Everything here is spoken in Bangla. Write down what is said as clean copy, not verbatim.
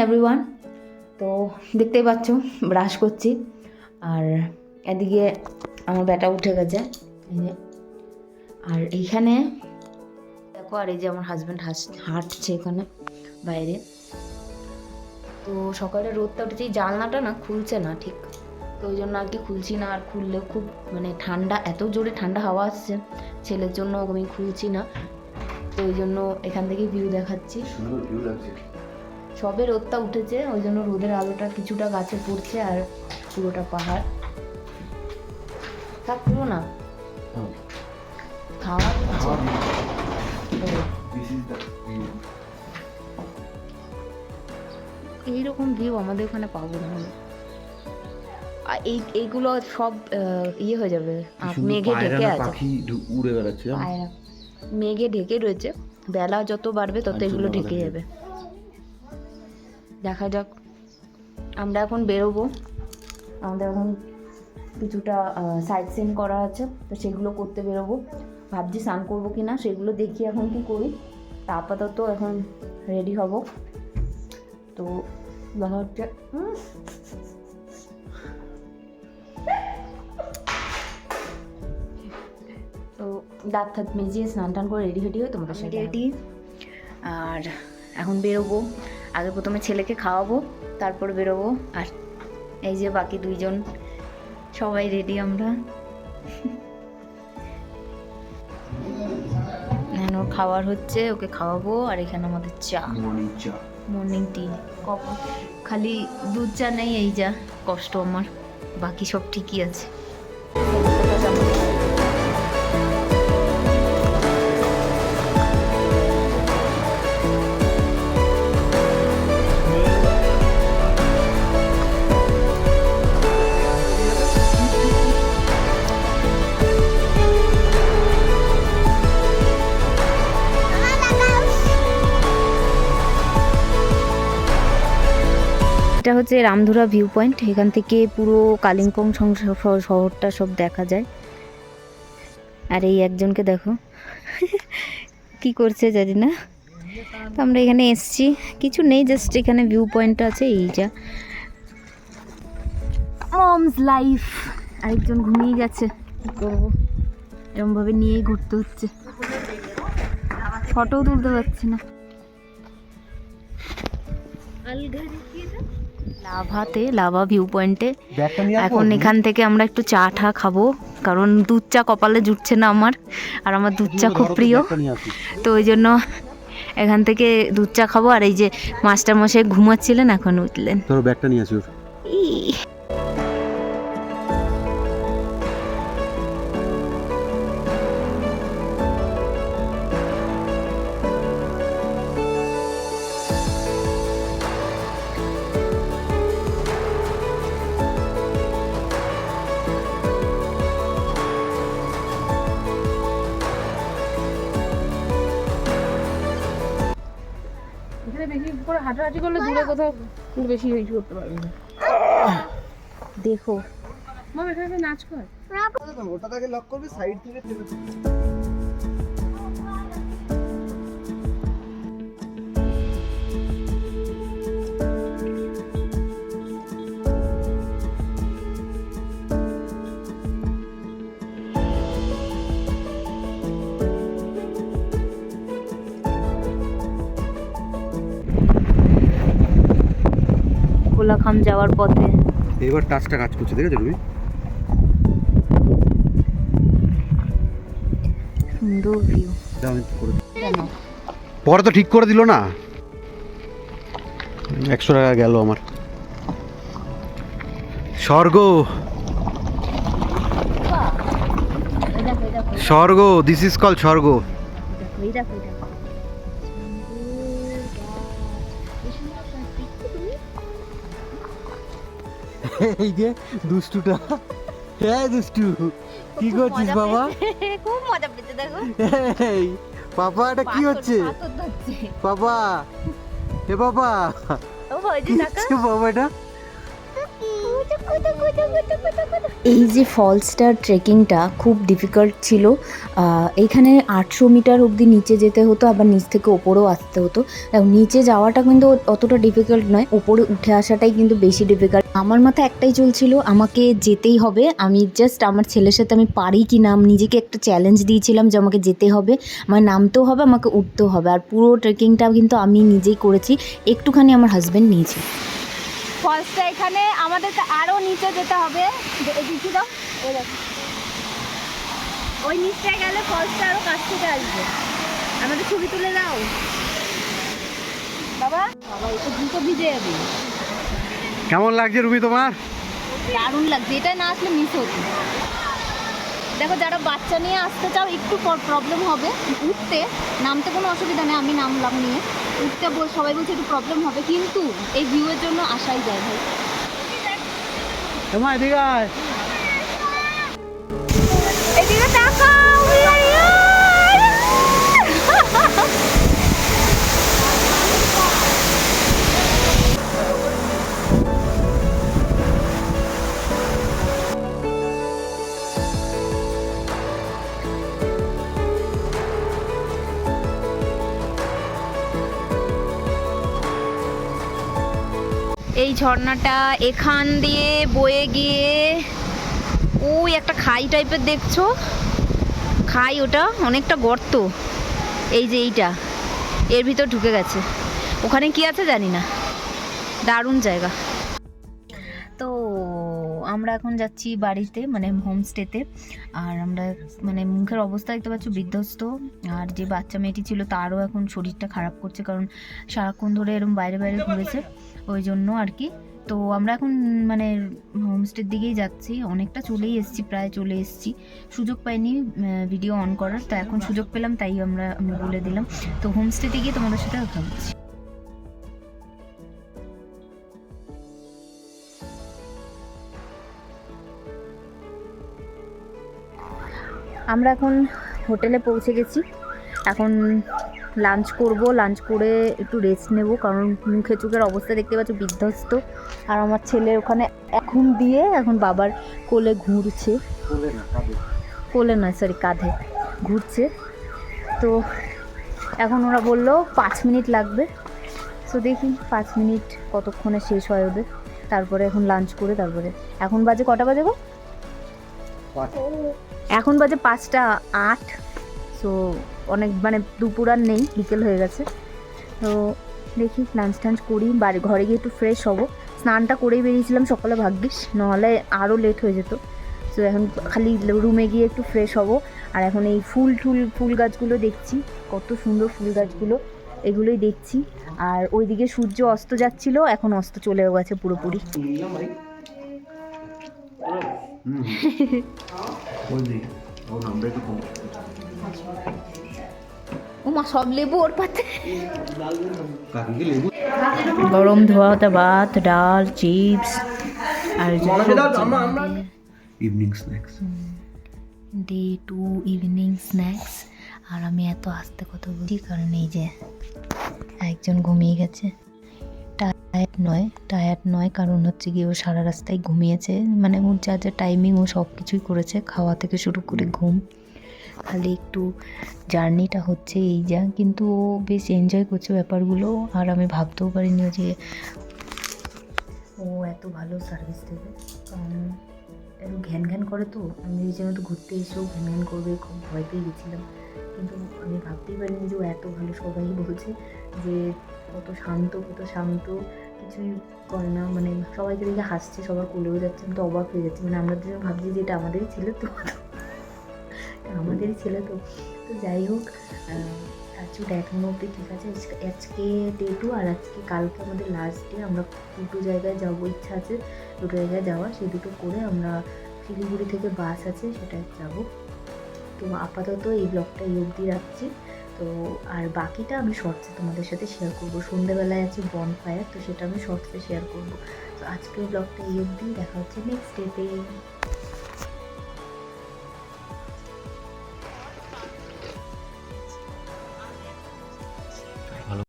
এভরিওয়ান। তো দেখতেই পাচ্ছ ব্রাশ করছি, আর এদিকে আমার ব্যাটা উঠে গেছে এই যে, আর এইখানে দেখো, আর এই যে আমার হাজব্যান্ড হাঁটছে এখানে বাইরে। তো সকালে রোদটা উঠেছে, এই জানলাটা না খুলছে না ঠিক, তো ওই জন্য আর কি খুলছি না। আর খুললেও খুব মানে ঠান্ডা, এত জোরে ঠান্ডা হাওয়া আসছে, ছেলের জন্য আমি খুলছি না। তো ওই জন্য এখান থেকে ভিউ দেখাচ্ছি, সুন্দর ভিউ লাগছে। সবে রোদটা উঠেছে, ওই জন্য রোদের আলোটা কিছুটা গাছে পড়ছে, আর পুরোটা পাহাড়। থাক পুরো না খাওয়া এইরকম ভিউ আমাদের ওখানে পাবো না। আর এইগুলো সব ইয়ে হয়ে যাবে, মেঘে ঢেকে আছে, পাখি উড়ে বেড়াচ্ছে, মেঘে ঢেকে রয়েছে। বেলা যত বাড়বে তত এগুলো ঢেকে যাবে। দেখা যাক, আমরা এখন বেরোবো, আমাদের এখন কিছুটা সাইট সিন করা আছে, তো সেগুলো করতে বেরোবো। ভাবছি স্নান করবো কি না, সেগুলো দেখি এখন কি করি। তা আপাতত এখন রেডি হব। তো দেখা হচ্ছে। তো দাঁত থাত মেজিয়ে স্নান টান করে রেডি হয়ে তোমাদের সাথে রেডি। আর এখন বেরোবো, আগে প্রথমে ছেলেকে খাওয়াবো, তারপর বেরোবো। আর এই যে বাকি দুইজন সবাই রেডি আমরা। ওর খাবার হচ্ছে, ওকে খাওয়াবো। আর এখানে আমাদের চা, মর্নিং টি। কখন খালি দুধ চা নেই, এই যা কষ্ট আমার, বাকি সব ঠিকই আছে। এটা হচ্ছে রামধুরা ভিউ পয়েন্ট, এখান থেকে পুরো কালিম্পং শহরটা সব দেখা যায়। আর এই একজনকে দেখো কি করছে জানি না। তো আমরা এখানে এসছি, কিছু নেই, জাস্ট এখানে ভিউ পয়েন্ট আছে, এই যা মমস লাইফ। আরেকজন ঘুমিয়ে গেছে, কি করবো, এরকমভাবে নিয়েই ঘুরতে হচ্ছে, ফটোও তুলতে পারছি না। লাভাতে, লাভা ভিউ পয়েন্টে এখন এখান থেকে আমরা একটু চা ঠা খাবো, কারণ দুধ চা কপালে জুটছে না আমার, আর আমার দুধ চা খুব প্রিয়। তো ওই জন্য এখান থেকে দুধ চা খাবো। আর এই যে মাস্টার মশাই ঘুমাচ্ছিলেন, এখন উঠলেন। তোর ব্যাগটা নিয়ে আসি। বেশি করে হাঁটাহাঁটি করলে দূরে কোথাও বেশি ইউজ করতে পারবি না। দেখো মা এখানে নাচ কর, ওটা থেকে লক করবি, সাইড থেকে কোলাখাম যাওয়ার পথে। এবার টাচটা কাজ করছে, দেখেছো তুমি? সুন্দর ভিউ। পরে তো ঠিক করে দিল না, 100 টাকা গেল আমার। স্বর্গ, স্বর্গ, দিস ইজ কল স্বর্গ। এই যে দুষ্টুটা, হ্যাঁ দুষ্টু, কি করছিস বাবা? খুব মজা পেয়েছে দেখো। এই বাবা, এটা কি হচ্ছে বাবা? এ বাবা, ও ভাই কি হচ্ছে বাবা? এটা এই যে ফলসটার ট্রেকিংটা খুব ডিফিকাল্ট ছিল। এইখানে 800 মিটার অবধি নিচে যেতে হতো, আবার নিচ থেকে ওপরেও আসতে হতো। নিচে যাওয়াটা কিন্তু অতটা ডিফিকাল্ট নয়, ওপরে উঠে আসাটাই কিন্তু বেশি ডিফিকাল্ট। আমার মাথায় একটাই চলছিল, আমাকে যেতেই হবে। আমি জাস্ট আমার ছেলের সাথে আমি পারি কি না, আমি নিজেকে একটা চ্যালেঞ্জ দিয়েছিলাম যে আমাকে যেতে হবে, আমার নামতেও হবে, আমাকে উঠতেও হবে। আর পুরো ট্রেকিংটা কিন্তু আমি নিজেই করেছি, একটুখানি আমার হাজব্যান্ড নিয়েছি। ফলসটা এখানে আমাদেরকে আরও নিচে যেতে হবে। দেখি দাও, ওই দেখো, ওই নিচটায় গেলে ফলসটা আরও কাছ থেকে আসবে। আমাদের ছবি তুলে দাও বাবা। বাবা একটু জুতো ভিজে যাবে। কেমন লাগছে রুবি তোমার? দারুণ লাগছে, এটা না আসলে মিস হতো। দেখো, যারা বাচ্চা নিয়ে আসতে চাও একটু প্রবলেম হবে উঠতে, নামতে কোনো অসুবিধা নেই, আমি নামলাম নিয়ে। উঠতে সবাই বলছে একটু প্রবলেম হবে, কিন্তু এই ভিউয়ের জন্য আসাই যায় ভাই। তোমার এদিকে আয়। এদিকে তাকাও। এই ঝর্ণাটা এখান দিয়ে বয়ে গিয়ে ওই একটা খাই টাইপের দেখছো, খাই, ওটা অনেকটা গর্ত। এই যে এইটা এর ভিতর ঢুকে গেছে, ওখানে কি আছে জানি না, দারুণ জায়গা। তো আমরা এখন যাচ্ছি বাড়িতে, মানে হোমস্টেতে। আর আমরা মানে মুখের অবস্থা দেখতে পাচ্ছ বিধ্বস্ত। আর যে বাচ্চা মেয়েটি ছিল তারও এখন শরীরটা খারাপ করছে, কারণ সারাক্ষণ ধরে এরকম বাইরে বাইরে ঘুরেছে, ওই জন্য আর কি। তো আমরা এখন মানে হোমস্টের দিকেই যাচ্ছি, অনেকটা চলেই এসেছি, প্রায় চলে এসেছি। সুযোগ পাইনি ভিডিও অন করার, তো এখন সুযোগ পেলাম, তাই আমি বলে দিলাম। তো হোমস্টেতে গিয়ে তোমাদের সাথে কথা বলছি। আমরা এখন হোটেলে পৌঁছে গেছি, এখন লাঞ্চ করব, লাঞ্চ করে একটু রেস্ট নেব, কারণ মুখে চোখের অবস্থা দেখতে পাচ্ছ বিধ্বস্ত। আর আমার ছেলে ওখানে এখন দিয়ে এখন বাবার কোলে ঘুরছে, কোলে নয় সরি কাঁধে ঘুরছে। তো এখন ওরা বললো 5 মিনিট লাগবে, তো দেখি 5 মিনিট কতক্ষণে শেষ হয় ওদের। তারপরে এখন লাঞ্চ করে তারপরে, এখন বাজে কটা বাজে গো? এখন বাজে 5:08। সো অনেক মানে দুপুর আর নেই, বিকেল হয়ে গেছে। তো দেখি লাঞ্চ টাঞ্চ করি, ঘরে গিয়ে একটু ফ্রেশ হব। স্নানটা করেই বেরিয়েছিলাম সকালে, ভাগ্যিস, নাহলে আরও লেট হয়ে যেত। সো এখন খালি রুমে গিয়ে একটু ফ্রেশ হব। আর এখন এই ফুল গাছগুলো দেখছি, কত সুন্দর ফুল গাছগুলো, এগুলোই দেখছি। আর ওইদিকে সূর্য অস্ত যাচ্ছিল, এখন অস্ত চলেও গেছে পুরোপুরি। ও মা, সব লেবু ওর পাতে। গরম ধোয়া ভাত, ডাল, চিপস আর evening snacks, day 2 evening snacks. আর আমি এত আস্তে কথা বলছি কারণ এই যে একজন ঘুমিয়ে গেছে। টায়ার্ড নয় কারণ হচ্ছে কি ও সারা রাস্তায় ঘুমিয়েছে, মানে ওর যা যা টাইমিং ও সব কিছুই করেছে, খাওয়া থেকে শুরু করে ঘুম। খালি একটু জার্নিটা হচ্ছে এই যা, কিন্তু ও বেশ এনজয় করছে ব্যাপারগুলো। আর আমি ভাবতেও পারিনি যে ও এত ভালো সার্ভিস দেবে, কারণ একটু ঘ্যান করে। তো আমি এই জন্য তো ঘুরতে এসেও ঘ্যান করবে, খুব ভয় পেয়ে গেছিলাম। কিন্তু আমি ভাবতেই পারিনি যে ও এত ভালো। সবাই বলছে যে কত শান্ত, কিছুই করে না, মানে সবাইকে দেখে হাসছে, সবার কোলেও যাচ্ছে। আমি তো অবাক হয়ে যাচ্ছি, মানে আমরা দুজন ভাবছি যে এটা আমাদেরই ছেলে, তো তো যাই হোক, আজকে এখনো অব্দি ঠিক আছে। আজকে ডে 2 আর আজকে কালকে আমাদের লাস্ট ডে। আমরা 2 জায়গায় যাবো, ইচ্ছা আছে 2 জায়গায় যাওয়া, সেই দুটো করে আমরা শিলিগুড়ি থেকে বাস আছে সেটাই যাব। তো আপাতত এই ব্লগটা এই অবধি রাখছি। তো আর বাকিটা আমি শর্টসে তোমাদের সাথে শেয়ার করবো। সন্ধ্যেবেলায় আছে বনফায়ার, তো সেটা আমি শর্টসে শেয়ার করবো। তো আজকের ব্লগটা এই অবধি, দেখা হচ্ছে নেক্সট ডেতে।